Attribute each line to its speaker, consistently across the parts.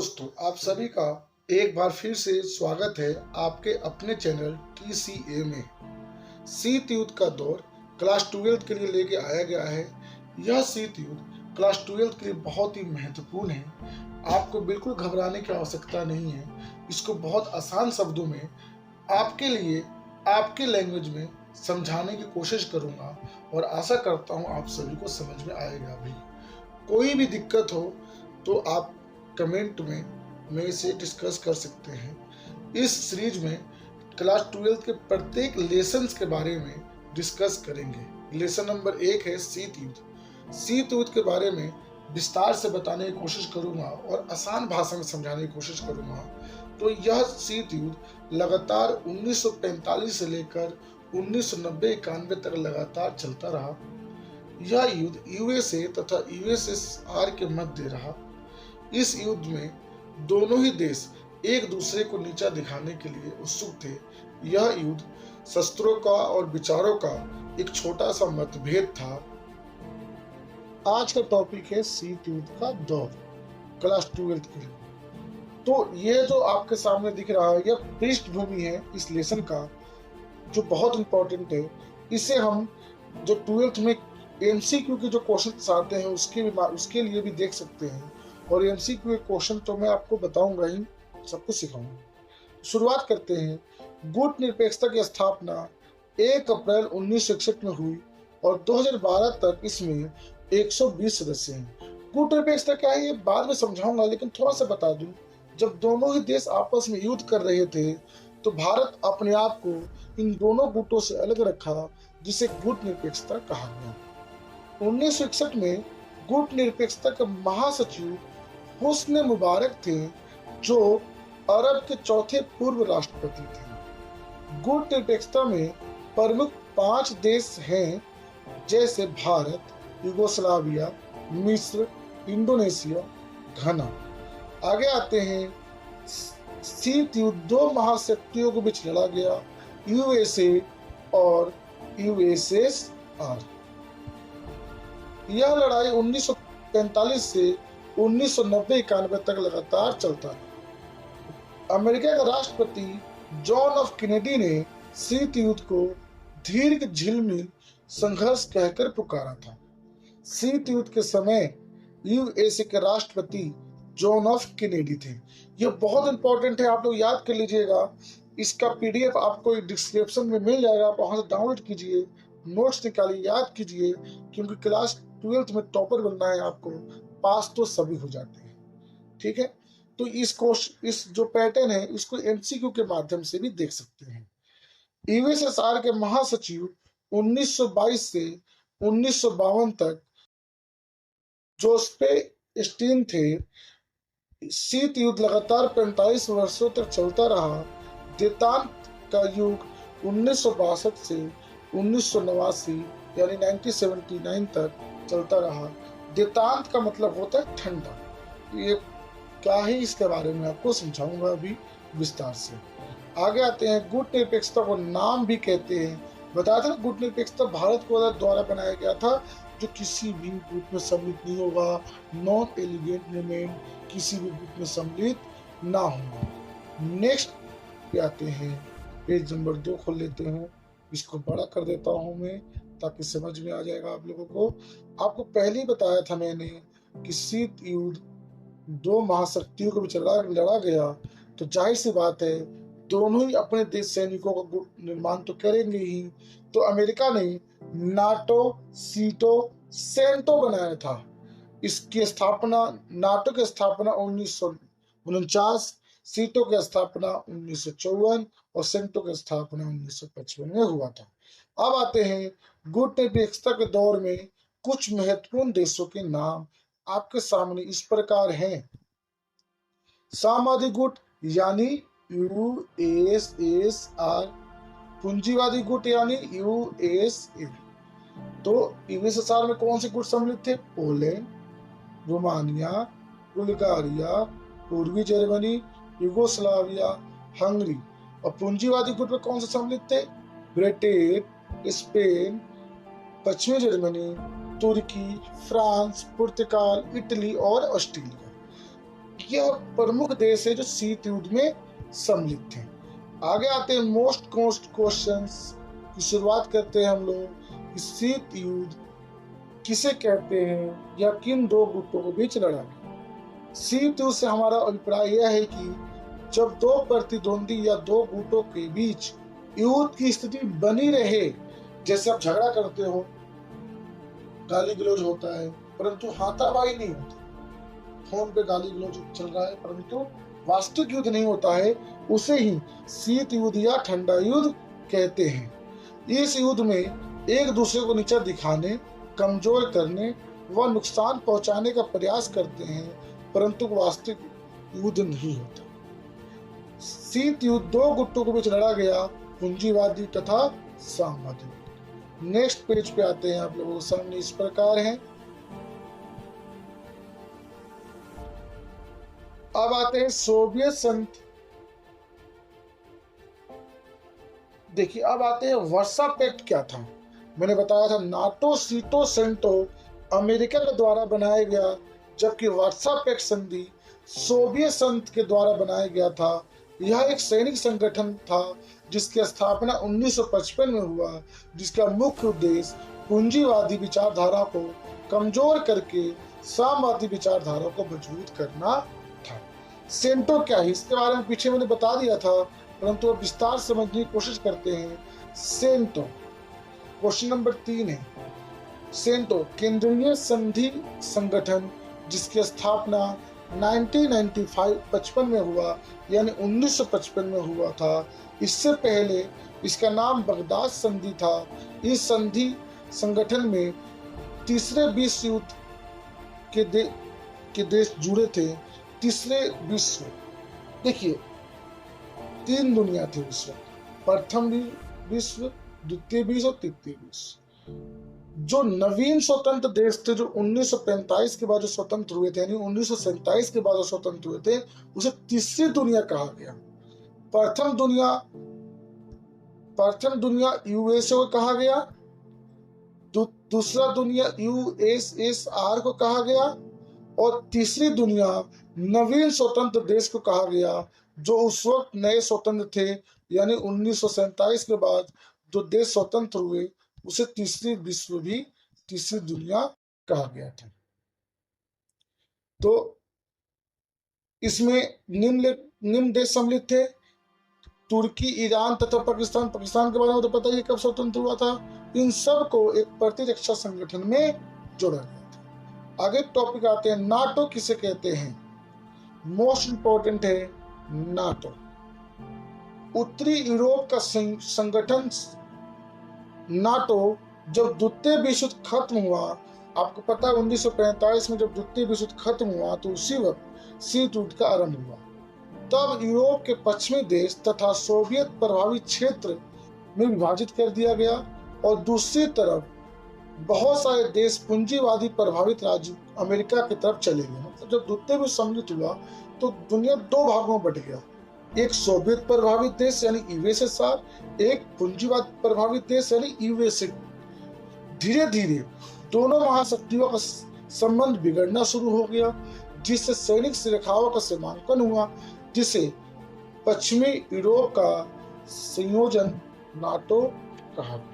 Speaker 1: दोस्तों, आप सभी का एक बार फिर से स्वागत है आपके अपने चैनल TCA में। शीत युद्ध का दौर क्लास 12 के लिए लेके आया गया है। यह शीत युद्ध क्लास 12 के लिए बहुत ही महत्वपूर्ण है। आपको बिल्कुल घबराने की आवश्यकता नहीं है। इसको बहुत आसान शब्दों में आपके लिए आपके लैंग्वेज में समझाने की कोशिश करूंगा और आशा करता हूं आप सभी को समझ में आएगा भी। कोई भी दिक्कत हो तो आप कमेंट में इसे डिस्कस कर सकते हैं। इस सीरीज में क्लास 12 के प्रत्येक लेसन्स के बारे में डिस्कस करेंगे। लेसन नंबर 1 है शीत युद्ध। शीत युद्ध के बारे में विस्तार से बताने की कोशिश करूंगा और आसान भाषा में समझाने की कोशिश करूंगा। तो यह शीत युद्ध लगातार 1945 से लेकर 1990-91 तक लगातार चलता रहा। यह युद्ध यूएसए तथा यूएसएसआर के मध्य रहा। इस युद्ध में दोनों ही देश एक दूसरे को नीचा दिखाने के लिए उत्सुक थे। यह युद्ध शस्त्रों का और विचारों का एक छोटा सा मतभेद था। आज का टॉपिक है शीत युद्ध का दौर क्लास 12 के लिए। तो ये जो आपके सामने दिख रहा है यह पृष्ठभूमि है इस लेसन का, जो बहुत इंपॉर्टेंट है। इसे हम जो 12th में MCQ के जो क्वेश्चन आते हैं उसके लिए भी देख सकते हैं। और MCQ के क्वेश्चन तो मैं आपको बताऊंगा ही, सब कुछ सिखाऊंगा। शुरुआत करते हैं। गुट निरपेक्षता की स्थापना 1 अप्रैल 1961 में हुई और 2012 तक इसमें 120 सदस्य हैं। गुट निरपेक्षता क्या है ये बाद में समझाऊंगा, लेकिन थोड़ा सा बता दूं। जब दोनों ही देश आपस में युद्ध कर रहे थे तो भारत अपने आप को इन दोनों गुटों से अलग रखा, जिसे गुट निरपेक्षता कहा गया। 1961 में गुट निरपेक्षता के महासचिव हुस्न मुबारक थे, जो अरब के चौथे पूर्व राष्ट्रपति थे। गुट निरपेक्षता में प्रमुख 5 देश हैं, जैसे भारत, यूगोस्लाविया, मिस्र, इंडोनेशिया, घना। आगे आते हैं। शीत युद्ध 2 महाशक्तियों के बीच लड़ा गया, यूएसए और यूएसएसआर। यह लड़ाई 1945 से 1990-91 तक लगातार चलता रहा। अमेरिका का राष्ट्रपति जॉन एफ कैनेडी ने शीत युद्ध को दीर्घ झिलमिल संघर्ष कहकर पुकारा था। शीत युद्ध के समय यूएसए के राष्ट्रपति जॉन एफ कैनेडी थे। यह बहुत इंपॉर्टेंट है, आप लोग याद कर लीजिएगा। इसका PDF आपको डिस्क्रिप्शन में मिल जाएगा, आप वहां से डाउनलोड कीजिए, नोट्स निकालिए, याद कीजिए, क्योंकि क्लास 12 में टॉपर बनना है आपको। पास तो सभी हो जाते हैं, ठीक है। तो इस जो पैटर्न है इसको MCQ के माध्यम से भी देख सकते हैं। यूएसएसआर के महासचिव 1922 से 1952 तक जोसेफ स्टीन थे। शीत युद्ध लगातार 45 वर्षों तक चलता रहा। देतांत का युग 1962 से 1989 यानी 1979 तक चलता रहा। देतांत का मतलब होता है ठंडा। ये क्या है इसके बारे में आपको समझाऊंगा अभी विस्तार से। आगे आते हैं। गुट निरपेक्षता को नाम भी कहते हैं। बताया था गुट निरपेक्षता भारत को द्वारा बनाया गया था, जो किसी भी गुट में सम्मिलित नहीं होगा। नॉन एलिगेंट मूवमेंट, किसी भी गुट में सम्मिलित ना होगा। नेक्स्ट पे आते हैं। पेज नंबर 2 खोल लेते हैं। इसको बड़ा कर देता हूं मैं, ताकि समझ में आ जाएगा आप लोगों को। आपको पहले ही बताया था मैंने कि शीत युद्ध 2 महाशक्तियों के बीच लड़ा गया, तो जाहिर सी बात है दोनों ही अपने देश सैनिकों का गुट निर्माण तो करेंगे ही। तो अमेरिका ने नाटो, सीटो, सेंटो बनाया था। इसकी स्थापना, नाटो की स्थापना 1949, सीटो की स्थापना 1954 और सेंटो की स्थापना 1955 में हुआ था। अब आते हैं गुट निरपेक्षता के दौर में कुछ महत्वपूर्ण देशों के नाम आपके सामने इस प्रकार हैं। साम्यवादी गुट यानी यूएसएसआर, पूंजीवादी गुट यानी यूएसए। तो यूएसएसआर में कौन से गुट सम्मिलित थे? पोलैंड, रोमानिया, बुल्गारिया, पूर्वी जर्मनी, यूगोस्लाविया, हंगरी। और पूंजीवादी गुट में कौन से सम्मिलित थे? ब्रिटेन, स्पेन, पश्चिमी जर्मनी, तुर्की, फ्रांस, पुर्तगाल, इटली और ऑस्ट्रेलिया। यह प्रमुख देश है जो शीत युद्ध में सम्मिलित थे। आगे आते हैं मोस्ट क्वेश्चंस की शुरुआत करते हैं हम लोग। शीत युद्ध किसे कहते हैं या किन दो गुटों के बीच लड़ा गया। शीत युद्ध से हमारा अभिप्राय यह है कि जब दो प्रतिद्वंदी या दो गुटों के बीच युद्ध की स्थिति बनी रहे, जैसे आप झगड़ा करते हो, गाली गलौज होता है परंतु हाथापाई नहीं होती, फोन पे गाली गलौज चल रहा है परंतु वास्तविक युद्ध नहीं होता है, उसे ही शीत युद्ध या ठंडा युद्ध कहते हैं। इस युद्ध में एक दूसरे को नीचा दिखाने, कमजोर करने व नुकसान पहुंचाने का प्रयास करते हैं परंतु वास्तविक युद्ध नहीं होता। शीत युद्ध दो गुटों के बीच लड़ा गया, पूंजीवादी तथा साम्यवादी। नेक्स्ट पेज पे आते हैं, आप लोगों के सामने इस प्रकार है। अब आते हैं सोवियत संघ। देखिए अब आते हैं वर्सा पैक्ट क्या था। मैंने बताया था नाटो सीटो सेंटो अमेरिका के द्वारा बनाया गया, जबकि वर्सा पैक्ट संधि सोवियत संघ के द्वारा बनाया गया था। यह एक सैनिक संगठन था जिसकी स्थापना 1955 में हुआ, जिसका मुख्य उद्देश्य पूंजीवादी विचारधारा को कमजोर करके साम्यवादी विचारधारा को मजबूत करना था। सेंटो क्या है इसके बारे में पीछे मैंने बता दिया था, परंतु अब विस्तार समझने की कोशिश करते हैं। सेंटो क्वेश्चन नंबर 3 है। सेंटो केंद्रीय संधि संगठन जिसकी स्थापना 1955 में हुआ, यानी 1955 में हुआ था। इससे पहले इसका नाम बगदाद संधि था। इस संधि संगठन में तीसरे विश्व युद्ध के देश जुड़े थे। तीसरे विश्व, देखिए 3 दुनिया थी उस वक्त, प्रथम विश्व, द्वितीय विश्व और तृतीय विश्व। जो नवीन स्वतंत्र देश थे जो 1945 के बाद जो स्वतंत्र हुए थे, यानी 1947 के बाद जो स्वतंत्र हुए थे, उसे तीसरी दुनिया कहा गया। प्रथम दुनिया यूएसए को कहा गया, दूसरा दुनिया यूएसएसआर को कहा गया और तीसरी दुनिया नवीन स्वतंत्र देश को कहा गया जो उस वक्त नए स्वतंत्र थे, यानी 1947 के बाद जो देश स्वतंत्र हुए उसे तीसरी विश्व भी तीसरी दुनिया कहा गया था। तो इसमें निम्न देश सम्मिलित थे, तुर्की, ईरान तथा पाकिस्तान। पाकिस्तान के बारे में तो पता ही कब स्वतंत्र हुआ था। इन सब को एक प्रतिरक्षा संगठन में जोड़ा गया था। आगे टॉपिक आते हैं, नाटो किसे कहते हैं। मोस्ट इंपॉर्टेंट है नाटो। उत्तरी यूरोप का संगठन नाटो जब द्वितीय विश्व युद्ध खत्म हुआ, आपको पता है 1945 में जब द्वितीय विश्व युद्ध खत्म हुआ तो उसी वक्त शीत युद्ध का आरंभ हुआ। तब यूरोप के पश्चिमी देश तथा सोवियत प्रभावित क्षेत्र में विभाजित कर दिया गया और दूसरी तरफ बहुत सारे देश पूंजीवादी प्रभावित राज्य अमेरिका की तरफ चले गए। मतलब जब द्वितीय विश्व सम्मिलित हुआ तो दुनिया 2 भागों में बट गया, एक सोवियत प्रभावित देश यानी यूएसएसआर, एक पूंजीवाद प्रभावित देश यानी यूएसए। धीरे धीरे दोनों महाशक्तियों का संबंध बिगड़ना शुरू हो गया, जिससे सैनिक रेखाओं का सीमांकन हुआ, जिसे पश्चिमी यूरोप का संयोजन नाटो कहा गया।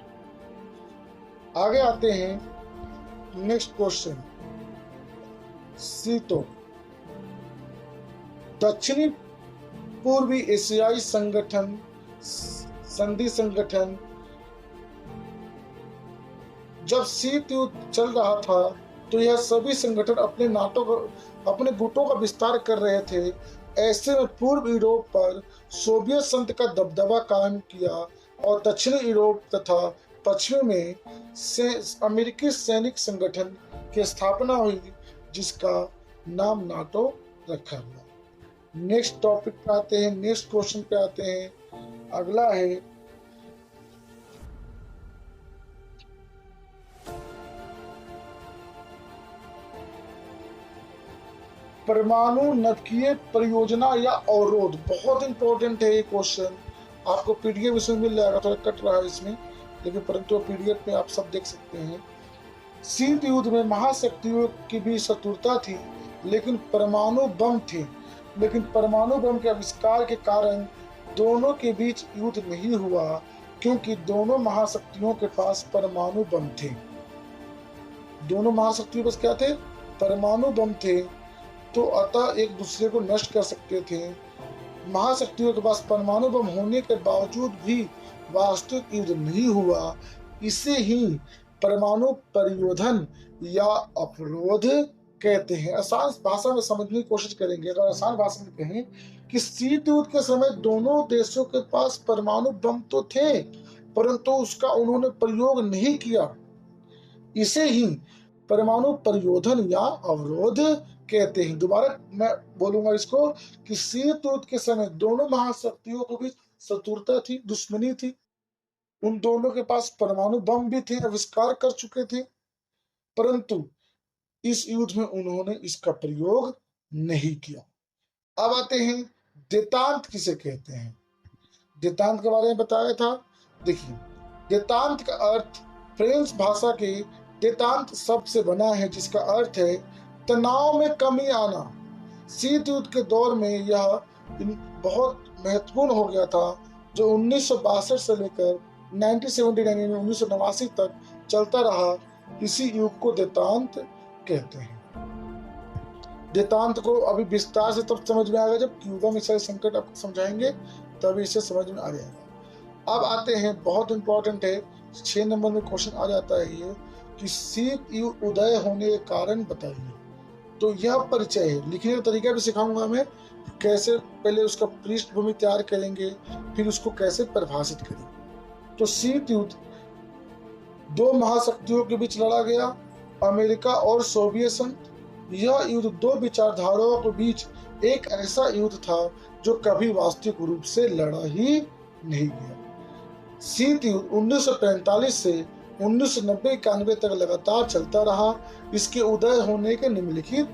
Speaker 1: आगे आते हैं नेक्स्ट क्वेश्चन। सीटो दक्षिणी पूर्वी एशियाई संधि संगठन। जब शीत युद्ध चल रहा था तो यह सभी संगठन अपने गुटों का विस्तार कर रहे थे। ऐसे में पूर्व यूरोप पर सोवियत संघ का दबदबा कायम किया और दक्षिणी यूरोप तथा पश्चिम में अमेरिकी सैनिक संगठन की स्थापना हुई, जिसका नाम नाटो रखा गया। नेक्स्ट टॉपिक पे आते हैं, नेक्स्ट क्वेश्चन पे आते हैं। अगला है परमाणु नटकीय परियोजना या अवरोध। बहुत इंपॉर्टेंट है ये क्वेश्चन, आपको पीडीएफ इसमें मिल जाएगा, थोड़ा कट रहा है इसमें लेकिन परंतु पीडीएफ में आप सब देख सकते हैं। शीत युद्ध में महाशक्तियों की भी शत्रुता थी, लेकिन परमाणु बम थे लेकिन परमाणु बम के आविष्कार के कारण दोनों के बीच युद्ध नहीं हुआ, क्योंकि दोनों महाशक्तियों के पास परमाणु बम थे। दोनों महाशक्तियों के पास क्या थे? परमाणु बम थे, तो अतः एक दूसरे को नष्ट कर सकते थे। महाशक्तियों के पास परमाणु बम होने के बावजूद भी वास्तविक युद्ध नहीं हुआ। इसे ही परमाणु परिरोधन या अवरोध कहते हैं। आसान भाषा में समझने की कोशिश करेंगे। अगर आसान भाषा में कहें कि शीत युद्ध के समय दोनों देशों के पास परमाणु बम तो थे, परंतु उसका उन्होंने प्रयोग नहीं किया। इसे ही परमाणु परिरोधन या अवरोध कहते हैं। दोबारा मैं बोलूंगा इसको कि शीत युद्ध के समय दोनों महाशक्तियों के बीच शत्रुता थी, दुश्मनी थी। उन दोनों के पास परमाणु बम भी थे, आविष्कार कर चुके थे, परंतु इस युद्ध में उन्होंने इसका प्रयोग नहीं किया। अब आते हैं देतांत किसे कहते हैं। देतांत के बारे में बताया था। देखिए, देतांत का अर्थ फ्रेंच भाषा के देतांत शब्द से बना है, जिसका अर्थ है तनाव में कमी आना। शीत युद्ध के दौर में यह बहुत महत्वपूर्ण हो गया था, जो 1962 से लेकर 1989 तक चलता रहा। इसी युग को देतांत कहते हैं। देतांत को अभी विस्तार से तब समझ में आएगा जब क्यूबा मिसाइल संकट आपको समझाएंगे, तभी इसे समझ में आ जाएगा। अब आते हैं, बहुत इंपॉर्टेंट है, 6 नंबर में क्वेश्चन आ जाता है ये कि शीत युद्ध उदय होने के कारण बताइए। तो यह परिचय है, लिखने का तरीका भी सिखाऊंगा मैं, कैसे पहले उसका पृष्ठभूमि तैयार करेंगे, फिर उसको कैसे परिभाषित करेंगे। तो शीत युद्ध दो महाशक्तियों के बीच लड़ा गया, अमेरिका और सोवियत संघ। यह युद्ध दो विचारधाराओं के बीच एक ऐसा युद्ध था जो कभी वास्तविक रूप से लड़ा ही नहीं गया। शीत युद्ध 1945 से 1990-91 तक लगातार चलता रहा। इसके उदय होने के निम्नलिखित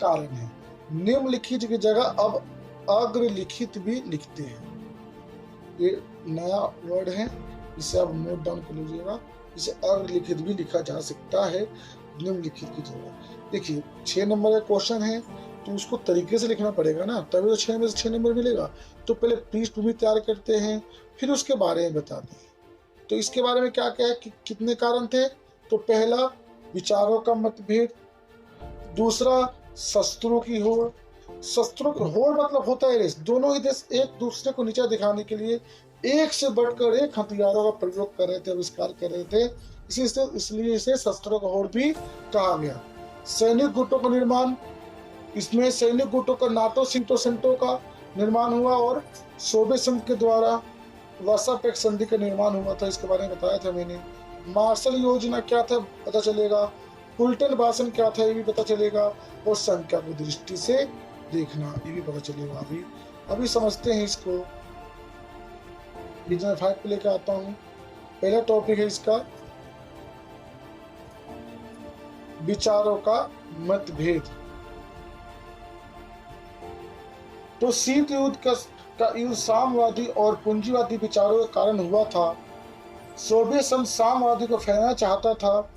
Speaker 1: कारण हैं। निम्नलिखित की जगह अब अग्रलिखित भी लिखते हैं। ये नया वर्ड है, इसे आप नोट डाउन कर लीजिएगा। इसे अग्रलिखित भी लिखा जा सकता है निम्नलिखित की जगह। देखिए, 6 नंबर का क्वेश्चन है, तो उसको तरीके से लिखना पड़ेगा ना, तभी तो 6 में से 6 नंबर मिलेगा। तो पहले पृष्ठभूमि तैयार करते हैं, फिर उसके बारे में बताते हैं। तो इसके बारे में क्या क्या है कि कितने कारण थे। तो पहला, विचारों का मतभेद। दूसरा, शस्त्रों की होड़। शस्त्रों की होड़ मतलब होता है रेस। दोनों ही देश एक दूसरे को नीचा दिखाने के लिए एक से बढ़कर एक हथियारों का प्रयोग कर रहे थे, आविष्कार कर रहे थे। इसलिए इसे शस्त्रों का होड़ भी कहा गया। सैनिक गुटों का निर्माण। इसमें सैनिक गुटों का नाटो सिंटो सेंटो का निर्माण हुआ और सोवियत संघ के द्वारा वर्सापेक संधि का निर्माण हुआ था। इसके बारे में बताया था मैंने। मार्शल योजना क्या था पता चलेगा। पुल्टन भाषण क्या था ये भी पता चलेगा। और संख्या की दृष्टि से देखना ये भी पता चलेगा। अभी समझते हैं इसको। रीजनल 5 पे लेकर आता हूँ। पहला टॉपिक है इसका विचारों का मतभेद। तो शीत युद्ध का युद्ध साम्यवादी और पूंजीवादी विचारों के कारण हुआ था। सोवियत संघ साम्यवादी को फैलाना चाहता था,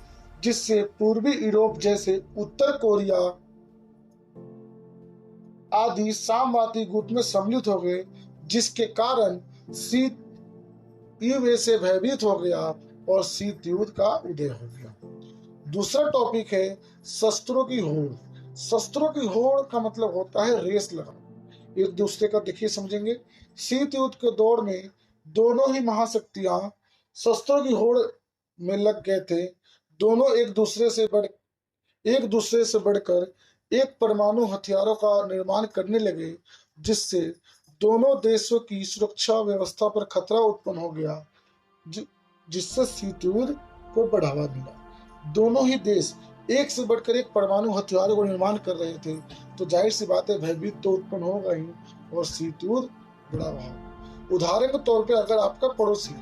Speaker 1: जिससे पूर्वी यूरोप जैसे उत्तर कोरिया आदि साम्यवादी गुट में सम्मिलित हो गए, जिसके कारण शीत यूएसए भयभीत हो गया और शीत युद्ध का उदय हो गया। दूसरा टॉपिक है शस्त्रों की होड़। शस्त्रों की होड़ का मतलब होता है रेस लगा, एक दूसरे का। देखिए समझेंगे। शीत युद्ध के दौर में दोनों ही महाशक्तियां शस्त्रों की होड़ में लग गए थे। दोनों एक दूसरे से बढ़कर एक परमाणु हथियारों का निर्माण करने लगे, जिससे दोनों देशों की सुरक्षा व्यवस्था पर खतरा उत्पन्न हो गया, जिससे शीत युद्ध को बढ़ावा मिला। दोनों ही देश एक से बढ़कर एक परमाणु हथियारों का निर्माण कर रहे थे, तो जाहिर सी बात है भयभीत तो उत्पन्न होगा ही और शीत युद्ध बड़ा रहा। उदाहरण के तौर पे अगर आपका पड़ोसी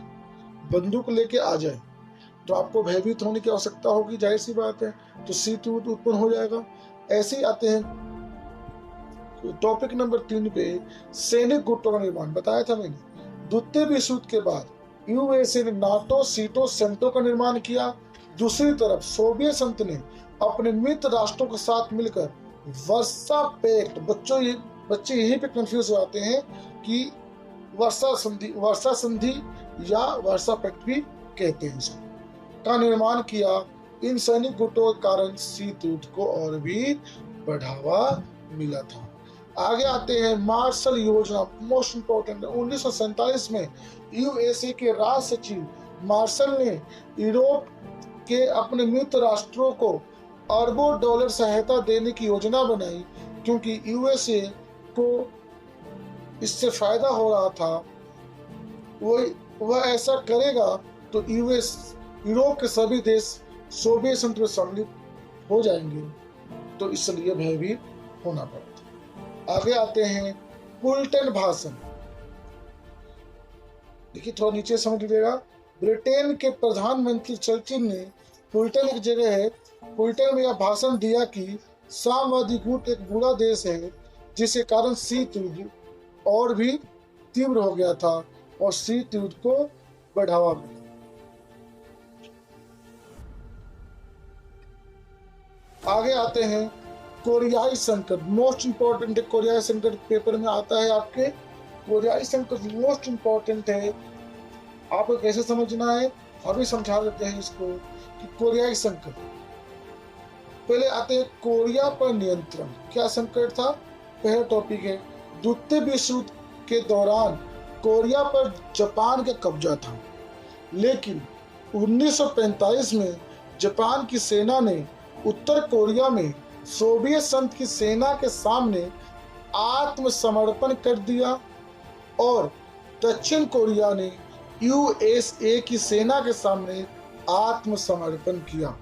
Speaker 1: बंदूक लेके आ जाए तो आपको भयभीत होने की आवश्यकता होगी, जाहिर सी बात है, तो शीत युद्ध उत्पन्न हो जाएगा। ऐसे ही आते हैं टॉपिक नंबर 3 पे, सैनिक गुटों का निर्माण। बताया था मैंने। द्वितीय विश्व युद्ध के बाद यूएसए ने नाटो सीटो सेंटो का निर्माण किया। दूसरी तरफ सोवियत संघ ने अपने मित्र राष्ट्रों के साथ मिलकर वर्सा पैक्ट, बच्चों ये बच्चे यहीं पे कंफ्यूज हो जाते हैं कि वर्षा संधि या वर्षा पैक्ट भी कहते हैं इसे, का निर्माण किया। इन सैनिक गुटों के कारण शीत युद्ध को और भी बढ़ावा मिला था। आगे आते हैं मार्शल योजना, मोस्ट इंपोर्टेंट। 1947 में यूएसए के राष्ट्र सचिव मार्शल ने यूरोप के अपने मित्र राष्ट्रों को अरबों डॉलर सहायता देने की योजना बनाई, क्योंकि यूएसए को इससे फायदा हो रहा था। वह ऐसा करेगा तो यूरोप के सभी देश सोवियत संघ में सम्मिलित हो जाएंगे, तो इसलिए भयभीत होना पड़ा। आगे आते हैं पुलटन भाषण। देखिए थोड़ा नीचे समझ लीजिएगा। ब्रिटेन के प्रधानमंत्री चर्चिल ने, पुलटन एक जगह है, पुलटन में यह भाषण दिया कि साम्यवादी गुट एक बुरा देश है, जिसके कारण शीत युद्ध और भी तीव्र हो गया था और शीत युद्ध को बढ़ावा मिला। आगे आते हैं कोरियाई संकट, मोस्ट इंपॉर्टेंट है। कोरियाई संकट पेपर में आता है आपके। कोरियाई संकट मोस्ट इंपॉर्टेंट है, आपको कैसे समझना है अभी समझा देते हैं इसको कि कोरियाई संकट। पहले आते हैं कोरिया पर नियंत्रण। क्या संकट था? पहला टॉपिक है द्वितीय विश्व युद्ध के दौरान कोरिया पर जापान का कब्जा था, लेकिन 1945 में जापान की सेना ने उत्तर कोरिया में सोवियत संघ की सेना के सामने आत्मसमर्पण कर दिया और दक्षिण कोरिया ने यूएसए की सेना के सामने आत्मसमर्पण किया।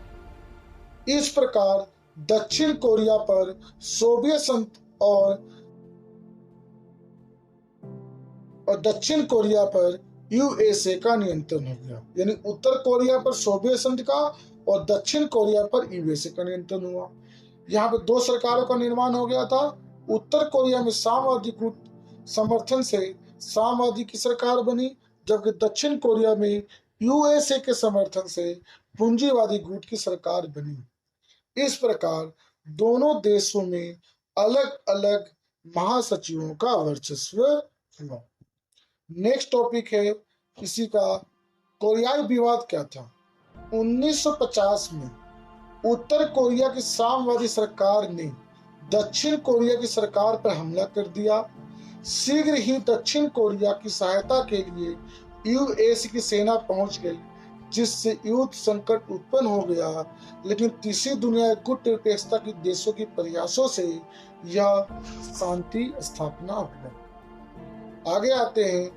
Speaker 1: इस प्रकार दक्षिण कोरिया पर सोवियत संघ और दक्षिण कोरिया पर यूएसए का नियंत्रण हो गया। यानी उत्तर कोरिया पर सोवियत संघ का और दक्षिण कोरिया पर यूएसए का नियंत्रण हुआ। यहाँ पे दो सरकारों का निर्माण हो गया था। उत्तर कोरिया में साम्यवादी गुट समर्थन से साम्यवादी की सरकार बनी, जबकि दक्षिण कोरिया में यूएसए के समर्थन से पूंजीवादी गुट की सरकार बनी। इस प्रकार दोनों देशों में अलग अलग महासचिवों का वर्चस्व हुआ। नेक्स्ट टॉपिक है किसी का कोरियाई विवाद क्या था। 1950 में उत्तर कोरिया की साम्यवादी सरकार ने दक्षिण कोरिया की सरकार पर हमला कर दिया। शीघ्र ही दक्षिण कोरिया की सहायता के लिए यूएस की सेना पहुंच गई, जिससे युद्ध संकट उत्पन्न हो गया। लेकिन तीसरी दुनिया गुट निरपेक्षता के देशों के प्रयासों से यह शांति स्थापना हो गई। आगे आते हैं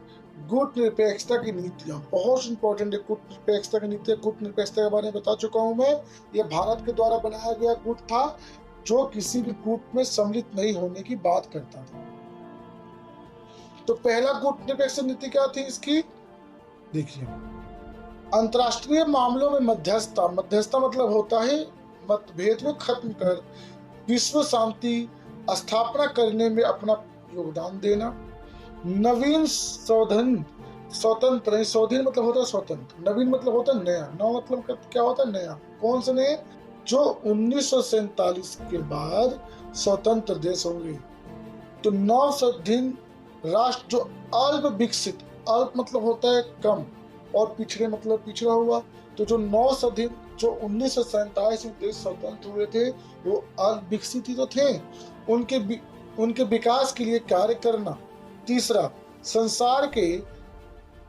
Speaker 1: गुट निरपेक्षता की नीतियां, बहुत इंपॉर्टेंट है गुट निरपेक्षता की नीतियां। गुट निरपेक्षता के बारे में बता चुका हूं मैं। यह भारत के द्वारा बनाया गया गुट था, जो किसी भी गुट में सम्मिलित नहीं होने की बात करता था। तो पहला गुट निरपेक्षता नीति क्या थी इसकी? देखिए, अंतरराष्ट्रीय मामलों में मध्यस्थता। मध्यस्थता मतलब होता है मतभेद को खत्म कर विश्व शांति स्थापना करने में अपना योगदान देना। नवीन स्वतंत्र, स्वाधीन मतलब होता है स्वतंत्र, नवीन मतलब होता है नया, नव मतलब क्या होता है नया। कौन से नए? जो 1947 के बाद स्वतंत्र देश होंगे। तो नव स्वाधीन राष्ट्र जो अल्प विकसित, अल्प मतलब होता है कम और पिछड़े मतलब पिछड़ा हुआ। तो जो नव स्वाधीन जो 1947 में देश स्वतंत्र हुए थे वो अल्प विकसित ही तो थे। उनके विकास के लिए कार्य करना। तीसरा, संसार के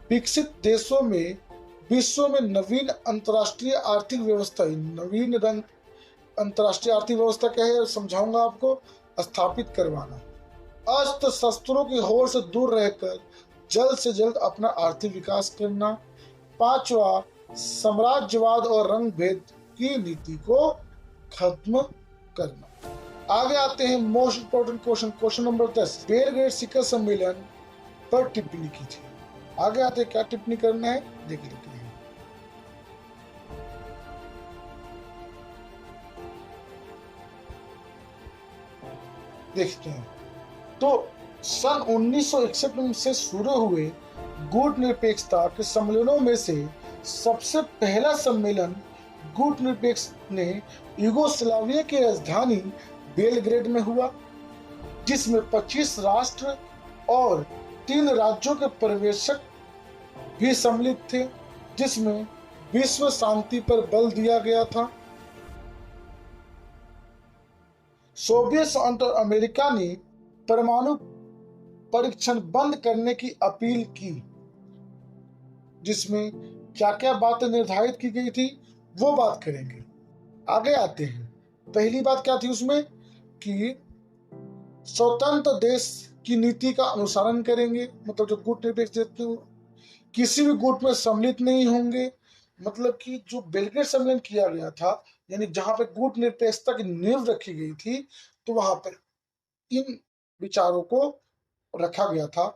Speaker 1: विकसित देशों में विश्व में नवीन अंतर्राष्ट्रीय आर्थिक व्यवस्था, नवीन अंतर्राष्ट्रीय आर्थिक व्यवस्था क्या है समझाऊंगा आपको, स्थापित करवाना। अस्त्र शस्त्रों की होड़ से दूर रहकर जल्द से जल्द अपना आर्थिक विकास करना। पांचवा, साम्राज्यवाद और रंग भेद की नीति को खत्म करना। आगे आते हैं most important question number 10। Belgrade शिखर सम्मेलन पर टिप्पणी की थी। आगे आते हैं क्या टिप्पणी करना है देख लेते हैं। देखते हैं तो सन 1961 से शुरू हुए गुट निरपेक्षता के सम्मेलनों में से सबसे पहला सम्मेलन गुट निरपेक्ष ने यूगोस्लाविया की राजधानी बेलग्रेड में हुआ। जिसमें 25 राष्ट्र और 3 राज्यों के पर्यवेक्षक भी सम्मिलित थे, जिसमें विश्व शांति पर बल दिया गया था। सोवियत संघ और अमेरिका ने परमाणु परीक्षण बंद करने की अपील की, जिसमें क्या क्या बातें निर्धारित की गई थी वो बात करेंगे। आगे आते हैं। पहली बात क्या थी उसमें कि स्वतंत्र देश की नीति का अनुसरण करेंगे, मतलब जो गुट निरपेक्ष देश थे किसी भी गुट में सम्मिलित नहीं होंगे। मतलब कि जो बेलग्रेड सम्मेलन किया गया था, यानी जहां पे गुट निरपेक्षता की नींव रखी गई थी, तो वहां पर इन विचारों को रखा गया था।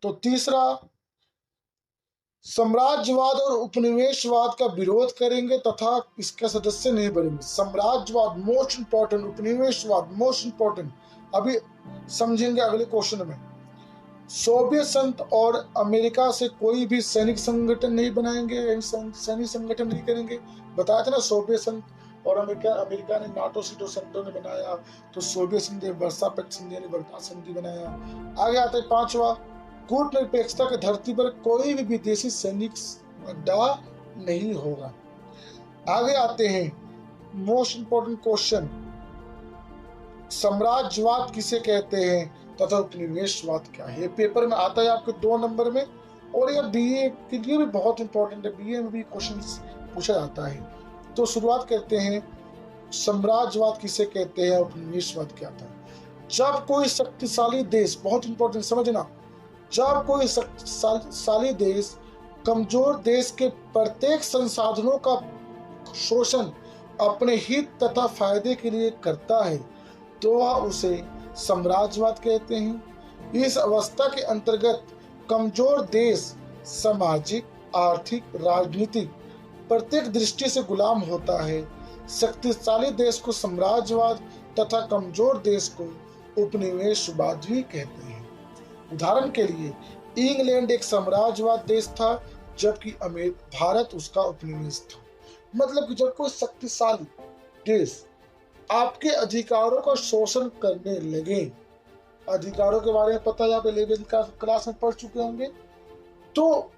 Speaker 1: तो तीसरा, साम्राज्यवाद और उपनिवेशवाद का विरोध करेंगे तथा इसके सदस्य नहीं बनेंगे। साम्राज्यवाद मोस्ट इंपॉर्टेंट, उपनिवेशवाद मोस्ट इंपॉर्टेंट, अभी समझेंगे अगले क्वेश्चन में। सोवियत संघ और अमेरिका से कोई भी सैनिक संगठन नहीं बनाएंगे, सैनिक संगठन नहीं करेंगे। बताया था ना, सोवियत संघ और अमेरिका ने नाटो सीटो संधियों ने बनाया, तो सोवियत संघ ने वर्सा पैक्ट संधि यानी वर्सा संधि बनाया। आगे आता है पांचवा, गुट निरपेक्षता की धरती पर कोई भी विदेशी सैनिक अड्डा नहीं होगा। आगे आते हैं मोस्ट इंपॉर्टेंट क्वेश्चन, साम्राज्यवाद किसे कहते हैं तथा उपनिवेशवाद क्या है। पेपर में आता है आपके 2 नंबर में, और यह बीए के लिए भी बहुत इंपॉर्टेंट है, बीए में भी क्वेश्चन पूछा जाता है। तो शुरुआत करते हैं, साम्राज्यवाद किसे कहते हैं, उपनिवेशवाद क्या था। जब कोई शक्तिशाली देश, बहुत इंपॉर्टेंट समझना, जब कोई शक्तिशाली देश कमजोर देश के प्रत्येक संसाधनों का शोषण अपने हित तथा फायदे के लिए करता है, तो वह उसे साम्राज्यवाद कहते हैं। इस अवस्था के अंतर्गत कमजोर देश सामाजिक, आर्थिक, राजनीतिक प्रत्येक दृष्टि से गुलाम होता है। शक्तिशाली देश को साम्राज्यवाद तथा कमजोर देश को उपनिवेशवाद भी कहते हैं। उदाहरण के लिए इंग्लैंड एक साम्राज्यवाद देश था, जबकि भारत उसका उपनिवेश था। मतलब कि जब कोई शक्तिशाली देश आपके अधिकारों का शोषण करने लगे, अधिकारों के बारे में पता है, आप 11th क्लास में पढ़ चुके होंगे, तो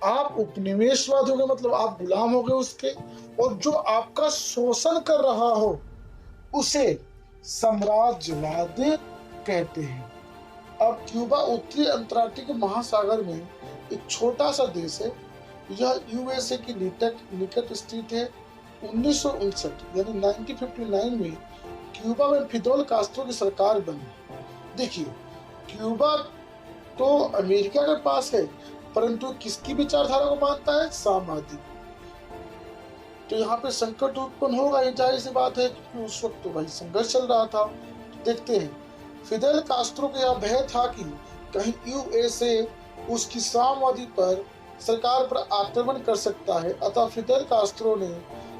Speaker 1: आप उपनिवेशवाद हो गए, मतलब आप गुलाम हो गए उसके, और जो आपका शोषण कर रहा हो उसे साम्राज्यवाद कहते हैं। अब क्यूबा उत्तरी अंटार्कटिक महासागर में एक छोटा सा देश है। यह यूएसए की निकट स्थित है। 1959 यानी 1959 में क्यूबा में फिदेल कास्ट्रो की सरकार बनी। देखिए, क्यूबा तो अमेरिका के पास है, परंतु किसकी विचारधारा को मानता है, साम्यवादी। तो यहाँ पे संकट उत्पन्न होगा, ये जाहिर सी बात है, क्योंकि उस वक्त तो भाई संघर्ष चल रहा था। देखते हैं, फिदेल कास्ट्रो को यह भय था कि कहीं यूएसए उसकी साम्यवादी पर सरकार पर आक्रमण कर सकता है, अतः फिदेल कास्ट्रो ने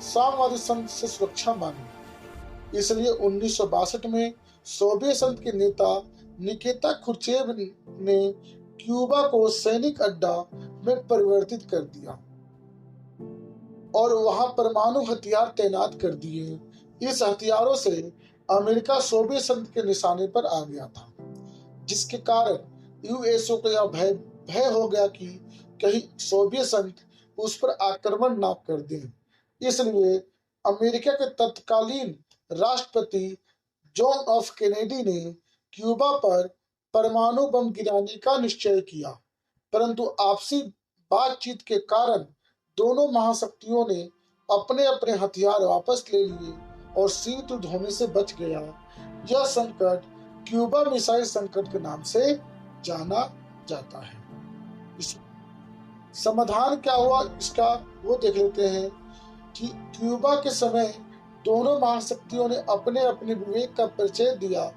Speaker 1: साम्यवादी संघ से सुरक्षा मांगी। इसलिए 1962 में सोवियत संघ के नेता निकिता क्रुश्चेव ने क्यूबा को सैनिक अड्डा में परिवर्तित कर दिया और वहां परमाणु हथियार तैनात कर दिए। इस हथियारों से अमेरिका सोवियत संघ के निशाने पर आ गया था, जिसके कारण यूएसए को यह भय हो गया कि कहीं सोवियत संघ उस पर आक्रमण न कर दे। इसलिए अमेरिका के तत्कालीन राष्ट्रपति जॉन एफ कैनेडी ने क्यूबा पर परमाणु बम गिराने का निश्चय किया, परंतु आपसी बातचीत के कारण दोनों महाशक्तियों ने अपने अपने हथियार वापस ले लिए और शीत युद्ध होने से बच गया। यह संकट क्यूबा मिसाइल संकट के नाम से जाना जाता है। इस समाधान क्या हुआ इसका वो देख लेते हैं कि क्यूबा के समय दोनों महाशक्तियों ने अपने अपने विवेक का परिचय दिया,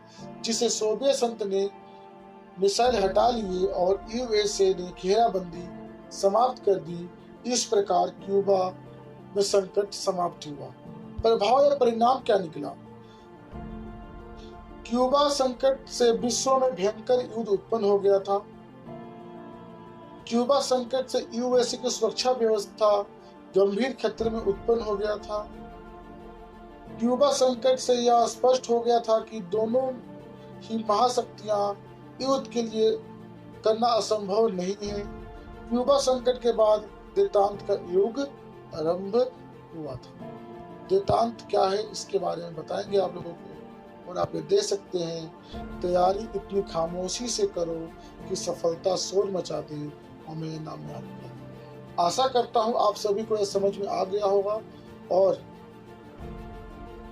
Speaker 1: जिसे सोवियत संघ ने मिसाइल हटा लिए और यूएसए ने घेराबंदी समाप्त कर दी। इस प्रकार क्यूबा में संकट समाप्त हुआ। प्रभाव या परिणाम क्या निकला? क्यूबा संकट से विश्व में भयंकर युद्ध उत्पन्न हो गया था। क्यूबा संकट से यूएसए की सुरक्षा व्यवस्था गंभीर खतरे में उत्पन्न हो गया था। क्यूबा संकट से यह स्पष्ट हो गया था कि दोनों ही महाशक्तियां युद्ध के लिए करना असंभव नहीं है। क्यूबा संकट के बाद देतांत का युग आरंभ हुआ था। देतांत क्या है इसके बारे में बताएंगे आप लोगों को, और आप ये दे सकते हैं, तैयारी इतनी खामोशी से करो कि सफलता शोर मचा दे और मेरे नाम याद कर। आशा करता हूँ आप सभी को यह समझ में आ गया होगा और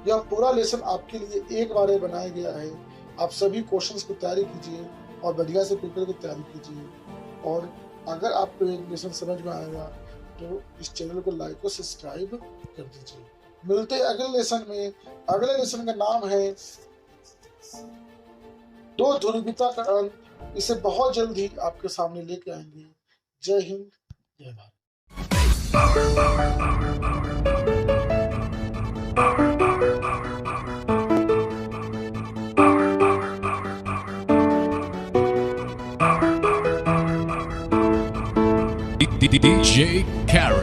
Speaker 1: यह पूरा लेसन आपके लिए एक बार बनाया गया है। आप सभी क्वेश्चंस की तैयारी कीजिए और बढ़िया से पेपर की तैयारी कीजिए, और अगर आपको ये लेसन समझ में आएगा तो इस चैनल को लाइक और सब्सक्राइब कर दीजिए। मिलते हैं अगले लेसन में। अगले लेसन का नाम है दो ध्रुवीयता का अंत। इसे बहुत जल्द ही आपके सामने लेके आएंगे। जय हिंद, जय भारत।
Speaker 2: DJ Khaled.